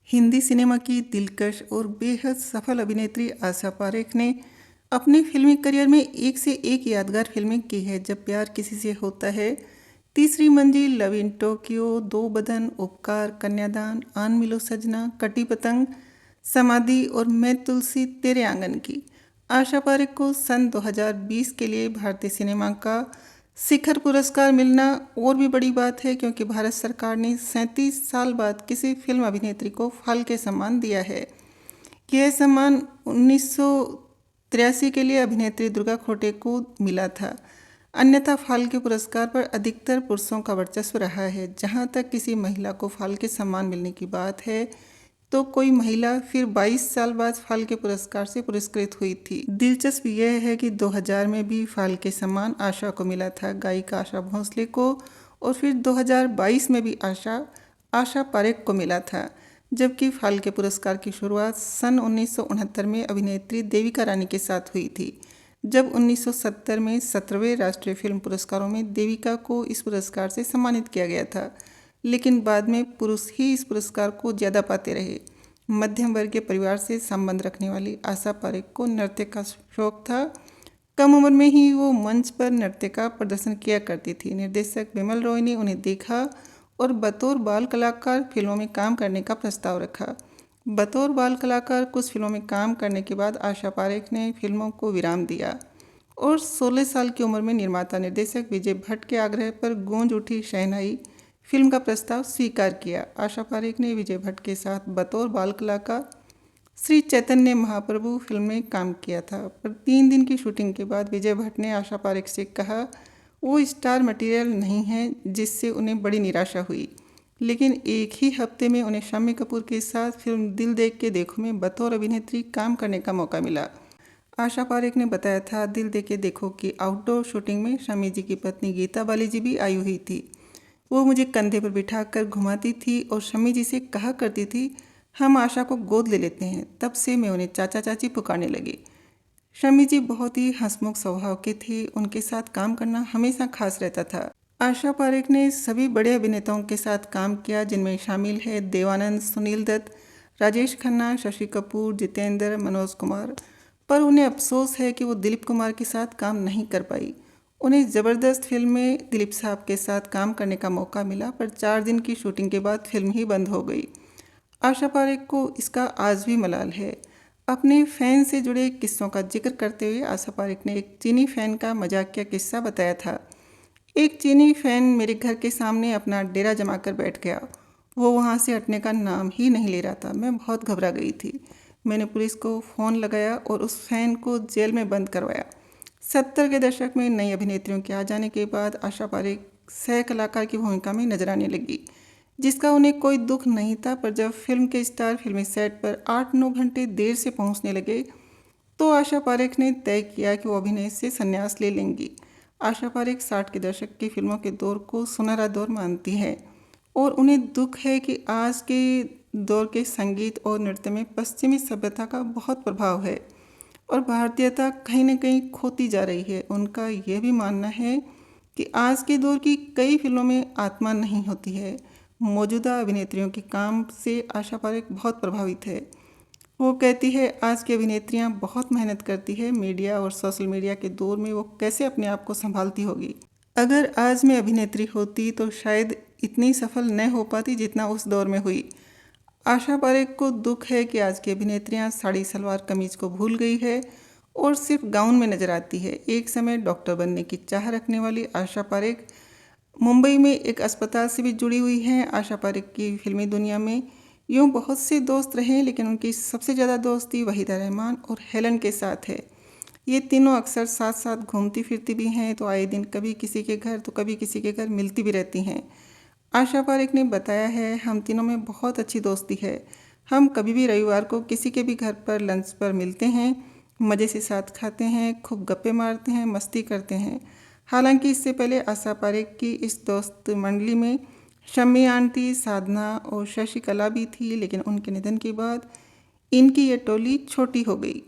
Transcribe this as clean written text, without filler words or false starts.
Hindi cinema की दिलकश और बेहद सफल अभिनेत्री आशा पारेख ने अपने फिल्मी करियर में एक से एक यादगार फिल्में की है। जब प्यार किसी से होता है, तीसरी मंजिल, लव इन टोक्यो, दो बदन, उपकार, कन्यादान, आन मिलो सजना, कटी पतंग, समाधि और मैं तुलसी तेरे आंगन की। आशा पारेख को सन 2020 के लिए भारतीय सिनेमा का शिखर पुरस्कार मिलना और भी बड़ी बात है, क्योंकि भारत सरकार ने 37 साल बाद किसी फिल्म अभिनेत्री को फाल्के सम्मान दिया है। यह सम्मान 1983 के लिए अभिनेत्री दुर्गा खोटे को मिला था। अन्यथा फाल्के पुरस्कार पर अधिकतर पुरुषों का वर्चस्व रहा है। जहां तक किसी महिला को फाल्के सम्मान मिलने की बात है, तो कोई महिला फिर 22 साल बाद फाल्के पुरस्कार से पुरस्कृत हुई थी। दिलचस्प यह है कि 2000 में भी फाल्के सम्मान आशा को मिला था, गायिका आशा भोसले को, और फिर 2022 में भी आशा पारेख को मिला था। जबकि फाल्के पुरस्कार की शुरुआत सन 1969 में अभिनेत्री देविका रानी के साथ हुई थी, जब 1970 में 17वें राष्ट्रीय फिल्म पुरस्कारों में देविका को इस पुरस्कार से सम्मानित किया गया था। लेकिन बाद में पुरुष ही इस पुरस्कार को ज़्यादा पाते रहे। मध्यम वर्गीय परिवार से संबंध रखने वाली आशा पारेख को नृत्य का शौक था। कम उम्र में ही वो मंच पर नृत्य का प्रदर्शन किया करती थी। निर्देशक बिमल रॉय ने उन्हें देखा और बतौर बाल कलाकार फिल्मों में काम करने का प्रस्ताव रखा। बतौर बाल कलाकार कुछ फिल्मों में काम करने के बाद आशा पारेख ने फिल्मों को विराम दिया और 16 साल की उम्र में निर्माता निर्देशक विजय भट्ट के आग्रह पर गूंज उठी शहनाई फिल्म का प्रस्ताव स्वीकार किया। आशा पारेख ने विजय भट्ट के साथ बतौर बाल कलाकार श्री चैतन्य महाप्रभु फिल्म में काम किया था। पर 3 दिन की शूटिंग के बाद विजय भट्ट ने आशा पारेख से कहा वो स्टार मटेरियल नहीं है, जिससे उन्हें बड़ी निराशा हुई। लेकिन एक ही हफ्ते में उन्हें शम्मी कपूर के साथ फिल्म दिल देख के देखो में बतौर अभिनेत्री काम करने का मौका मिला। आशा पारेख ने बताया था, दिल देख के देखो की आउटडोर शूटिंग में शम्मी जी की पत्नी गीता बाली जी भी आई हुई थी। वो मुझे कंधे पर बिठाकर घुमाती थी और शम्मी जी से कहा करती थी, हम आशा को गोद ले लेते हैं। तब से मैं उन्हें चाचा चाची पुकारने लगी। शम्मी जी बहुत ही हंसमुख स्वभाव के थे। उनके साथ काम करना हमेशा खास रहता था। आशा पारेख ने सभी बड़े अभिनेताओं के साथ काम किया, जिनमें शामिल है देवानंद, सुनील दत्त, राजेश खन्ना, शशि कपूर, जितेंद्र, मनोज कुमार। पर उन्हें अफसोस है कि वो दिलीप कुमार के साथ काम नहीं कर पाई। उन्हें ज़बरदस्त फिल्म में दिलीप साहब के साथ काम करने का मौका मिला, पर 4 दिन की शूटिंग के बाद फिल्म ही बंद हो गई। आशा पारेख को इसका आज भी मलाल है। अपने फ़ैन से जुड़े किस्सों का जिक्र करते हुए आशा पारेख ने एक चीनी फ़ैन का मजाकिया किस्सा बताया था। एक चीनी फ़ैन मेरे घर के सामने अपना डेरा जमा कर बैठ गया। वो वहाँ से हटने का नाम ही नहीं ले रहा था। मैं बहुत घबरा गई थी। मैंने पुलिस को फ़ोन लगाया और उस फ़ैन को जेल में बंद करवाया। 70 के दशक में नई अभिनेत्रियों के आ जाने के बाद आशा पारेख सह कलाकार की भूमिका में नजर आने लगी, जिसका उन्हें कोई दुख नहीं था। पर जब फिल्म के स्टार फिल्मी सेट पर 8-9 घंटे देर से पहुंचने लगे, तो आशा पारेख ने तय किया कि वो अभिनय से संन्यास ले लेंगी। आशा पारेख 60 के दशक की फिल्मों के दौर को सुनहरा दौर मानती है और उन्हें दुख है कि आज के दौर के संगीत और नृत्य में पश्चिमी सभ्यता का बहुत प्रभाव है और भारतीयता कहीं न कहीं खोती जा रही है। उनका यह भी मानना है कि आज के दौर की कई फिल्मों में आत्मा नहीं होती है। मौजूदा अभिनेत्रियों के काम से आशा पारेख बहुत प्रभावित है। वो कहती है, आज की अभिनेत्रियां बहुत मेहनत करती है। मीडिया और सोशल मीडिया के दौर में वो कैसे अपने आप को संभालती होगी। अगर आज मैं अभिनेत्री होती तो शायद इतनी सफल न हो पाती जितना उस दौर में हुई। आशा पारेख को दुख है कि आज की अभिनेत्रियां साड़ी सलवार कमीज को भूल गई है और सिर्फ गाउन में नजर आती है। एक समय डॉक्टर बनने की चाह रखने वाली आशा पारेख मुंबई में एक अस्पताल से भी जुड़ी हुई हैं। आशा पारेख की फिल्मी दुनिया में यूँ बहुत से दोस्त रहे, लेकिन उनकी सबसे ज़्यादा दोस्ती वहीदा रहमान और हेलन के साथ है। ये तीनों अक्सर साथ साथ घूमती फिरती भी हैं, तो आए दिन कभी किसी के घर तो कभी किसी के घर मिलती भी रहती हैं। आशा पारेख ने बताया है, हम तीनों में बहुत अच्छी दोस्ती है। हम कभी भी रविवार को किसी के भी घर पर लंच पर मिलते हैं, मज़े से साथ खाते हैं, खूब गप्पे मारते हैं, मस्ती करते हैं। हालांकि इससे पहले आशा पारेख की इस दोस्त मंडली में शम्मी आंटी, साधना और शशि कला भी थी, लेकिन उनके निधन के बाद इनकी ये टोली छोटी हो गई।